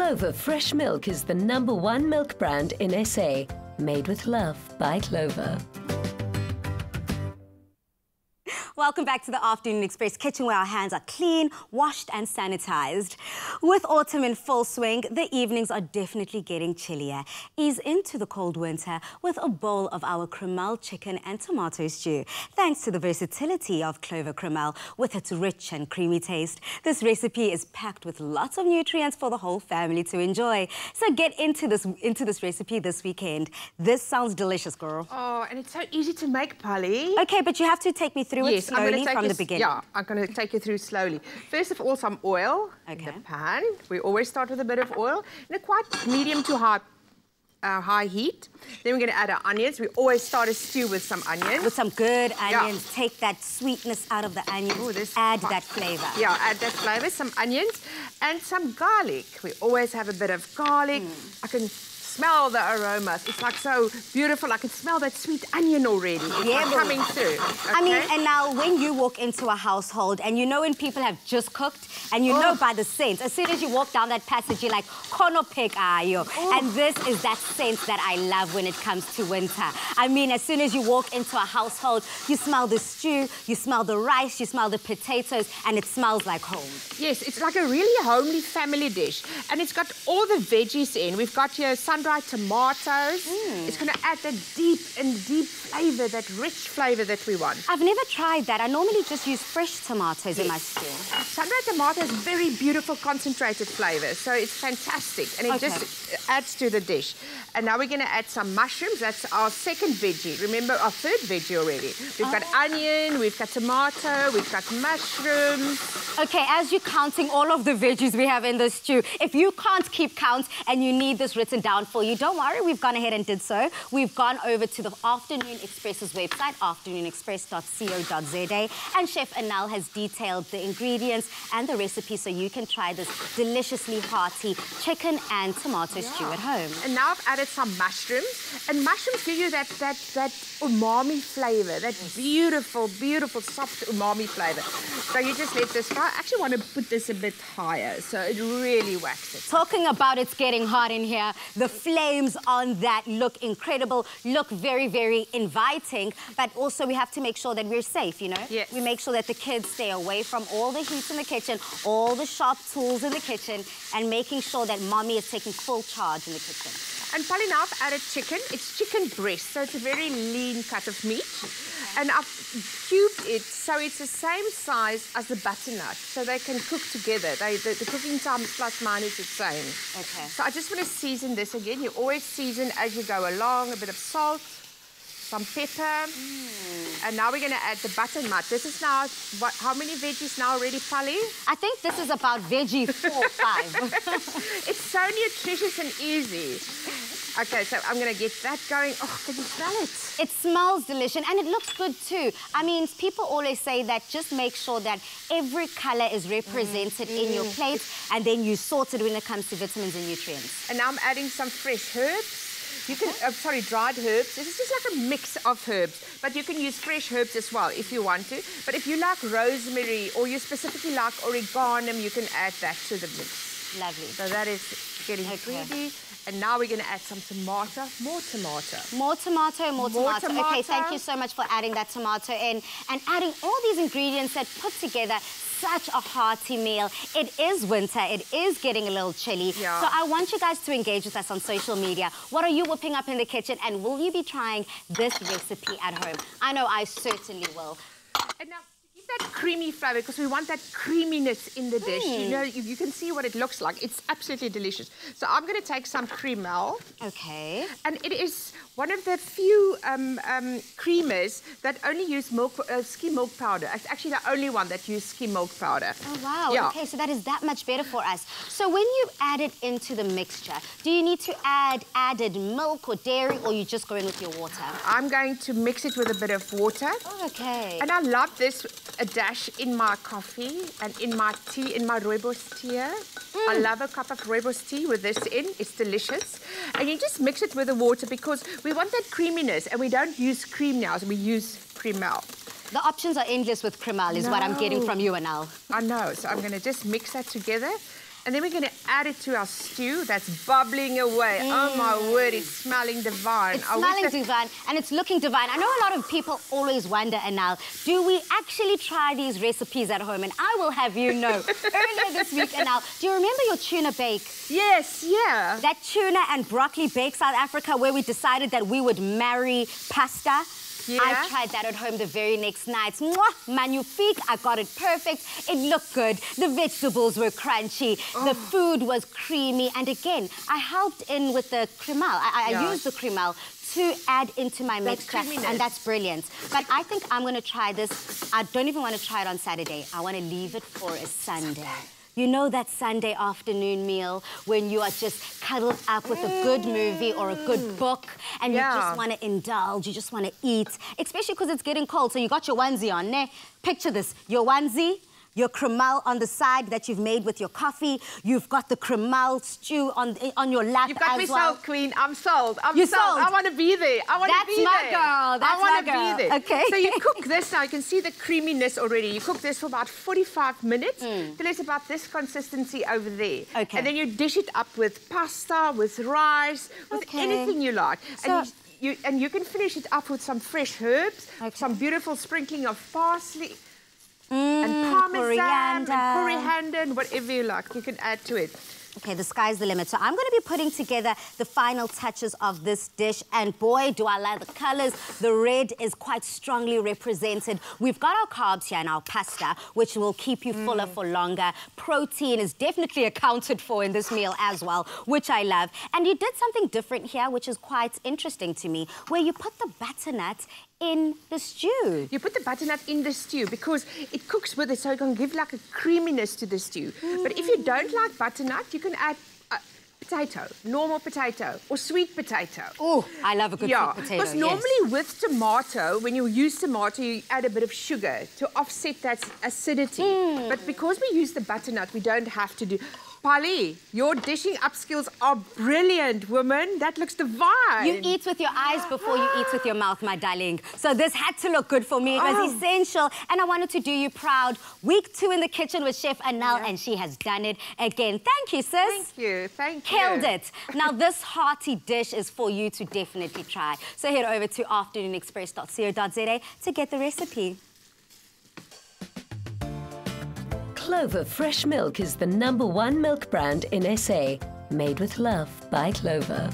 Clover fresh milk is the #1 milk brand in SA. Made with love by Clover. Welcome back to the Afternoon Express kitchen, where our hands are clean, washed and sanitized. With autumn in full swing, the evenings are definitely getting chillier. Ease into the cold winter with a bowl of our Creamel chicken and tomato stew. Thanks to the versatility of Clover Creamel with its rich and creamy taste, this recipe is packed with lots of nutrients for the whole family to enjoy. So get into this recipe this weekend. This sounds delicious, girl. Oh, and it's so easy to make, Polly. Okay, but you have to take me through it slowly from the beginning. Yeah, I'm going to take you through slowly. First of all, some oil in the pan. We always start with a bit of oil in a quite medium to high heat. Then we're going to add our onions. We always start a stew with some onions. With some good onions. Yeah. Take that sweetness out of the onions. Ooh, add that flavor. Yeah, add that flavor. Some onions and some garlic. We always have a bit of garlic. I can smell the aromas. It's like so beautiful. I can smell that sweet onion already. It's coming through. Okay? I mean, and now when you walk into a household and you know when people have just cooked and you know by the scent, as soon as you walk down that passage, you're like, kono pek ayo. And this is that scent that I love when it comes to winter. I mean, as soon as you walk into a household, you smell the stew, you smell the rice, you smell the potatoes, and it smells like home. Yes, it's like a really homely family dish. And it's got all the veggies in. We've got your sun-dried tomatoes. It's going to add that deep flavour, that rich flavour that we want. I've never tried that. I normally just use fresh tomatoes in my stew. Sun-dried tomato has very beautiful concentrated flavour, so it's fantastic. And it just adds to the dish. And now we're going to add some mushrooms. That's our second veggie. Remember, our third veggie already. We've got onion, we've got tomato, we've got mushrooms. Okay, as you're counting all of the veggies we have in the stew, if you can't keep count and you need this written down for you, don't worry, we've gone ahead and did so. We've gone over to the Afternoon Express's website, afternoonexpress.co.za, and Chef Anel has detailed the ingredients and the recipe so you can try this deliciously hearty chicken and tomato stew at home. And now I've added some mushrooms, and mushrooms give you that umami flavour, that beautiful, beautiful, soft umami flavour. So you just let this fry. I actually want to put this a bit higher, so it really whacks it. Talking about it's getting hot in here, the flames on that look incredible, look very, very inviting, but also we have to make sure that we're safe, you know? Yes. We make sure that the kids stay away from all the heat in the kitchen, all the sharp tools in the kitchen, and making sure that mommy is taking full charge in the kitchen. And Polly, now I've added chicken. It's chicken breast, so it's a very lean cut of meat. And I've cubed it so it's the same size as the butternut, so they can cook together. The cooking time plus minus the same. Okay. So I just want to season this again. You always season as you go along, a bit of salt, some pepper. And now we're going to add the butternut. This is now, how many veggies now already, Polly? I think this is about veggie 4 or 5. It's so nutritious and easy. Okay, so I'm going to get that going. Oh, can you smell it? It smells delicious and it looks good too. I mean, people always say that just make sure that every colour is represented in your plate, and then you sort it when it comes to vitamins and nutrients. And now I'm adding some fresh herbs. You can, dried herbs. This is just like a mix of herbs, but you can use fresh herbs as well if you want to. But if you like rosemary or you specifically like oregano, you can add that to the mix. Lovely. So that is getting ready. And now we're going to add some tomato, more tomato. More tomato, more tomato. Okay, thank you so much for adding that tomato in and adding all these ingredients that put together such a hearty meal. It is winter, it is getting a little chilly. Yeah. So I want you guys to engage with us on social media. What are you whipping up in the kitchen, and will you be trying this recipe at home? I know I certainly will. And now, that creamy flavour, because we want that creaminess in the dish. You know, you can see what it looks like. It's absolutely delicious. So I'm going to take some Creamel. Okay. And it is one of the few creamers that only use skim milk powder. It's actually the only one that uses skim milk powder. Oh, wow. Yeah. Okay, so that is that much better for us. So when you add it into the mixture, do you need to add added milk or dairy, or you just go in with your water? I'm going to mix it with a bit of water. Oh, okay. And I love this a dash in my coffee and in my tea, in my rooibos tea. I love a cup of rooibos tea with this in. It's delicious. And you just mix it with the water because we want that creaminess, and we don't use cream now, so we use Creamel. The options are endless with Creamel, is what I'm getting from you, Anel. I know. So I'm going to just mix that together. And then we're going to add it to our stew that's bubbling away. Oh, my word, it's smelling divine. It's smelling divine, and it's looking divine. I know a lot of people always wonder, Anal, do we actually try these recipes at home? And I will have you know, earlier this week, Anal, do you remember your tuna bake? Yes, yeah. That tuna and broccoli bake South Africa, where we decided that we would marry pasta. Yeah. I tried that at home the very next night. Mwah, magnifique. I got it perfect. It looked good. The vegetables were crunchy. The food was creamy. And again, I helped in with the Creamel. I used the Creamel to add into my mixture, and that's brilliant. But I think I'm going to try this. I don't even want to try it on Saturday. I want to leave it for a Sunday. You know that Sunday afternoon meal when you are just cuddled up with a good movie or a good book and you just want to indulge, you just want to eat, especially because it's getting cold. So you got your onesie on, ne? Picture this, your onesie, your Creamel on the side that you've made with your coffee. You've got the Creamel stew on your lap as well. You've got me sold, Queen. I'm sold. You're sold. I want to be there. I want to be there. That's my girl. That's my girl. I want to be there. Okay. So you cook this now. You can see the creaminess already. You cook this for about 45 minutes. Till it's about this consistency over there. Okay. And then you dish it up with pasta, with rice, with anything you like. So And you can finish it up with some fresh herbs, some beautiful sprinkling of parsley. And parmesan, coriander, and whatever you like, you can add to it. Okay, the sky's the limit. So I'm going to be putting together the final touches of this dish. And boy, do I like the colors. The red is quite strongly represented. We've got our carbs here and our pasta, which will keep you fuller for longer. Protein is definitely accounted for in this meal as well, which I love. And you did something different here, which is quite interesting to me, where you put the butternut in the stew. You put the butternut in the stew because it cooks with it, so it can give like a creaminess to the stew. But if you don't like butternut, you can add potato, normal potato, or sweet potato. Oh, I love a good sweet potato, because normally with tomato, when you use tomato, you add a bit of sugar to offset that acidity. But because we use the butternut, we don't have to do... Polly, your dishing up skills are brilliant, woman. That looks divine. You eat with your eyes before you eat with your mouth, my darling. So this had to look good for me. It was essential. And I wanted to do you proud. Week 2 in the kitchen with Chef Anel, and she has done it again. Thank you, sis. Thank you. Thank you. Killed it. Now, this hearty dish is for you to definitely try. So head over to afternoonexpress.co.za to get the recipe. Clover Fresh Milk is the #1 milk brand in SA, made with love by Clover.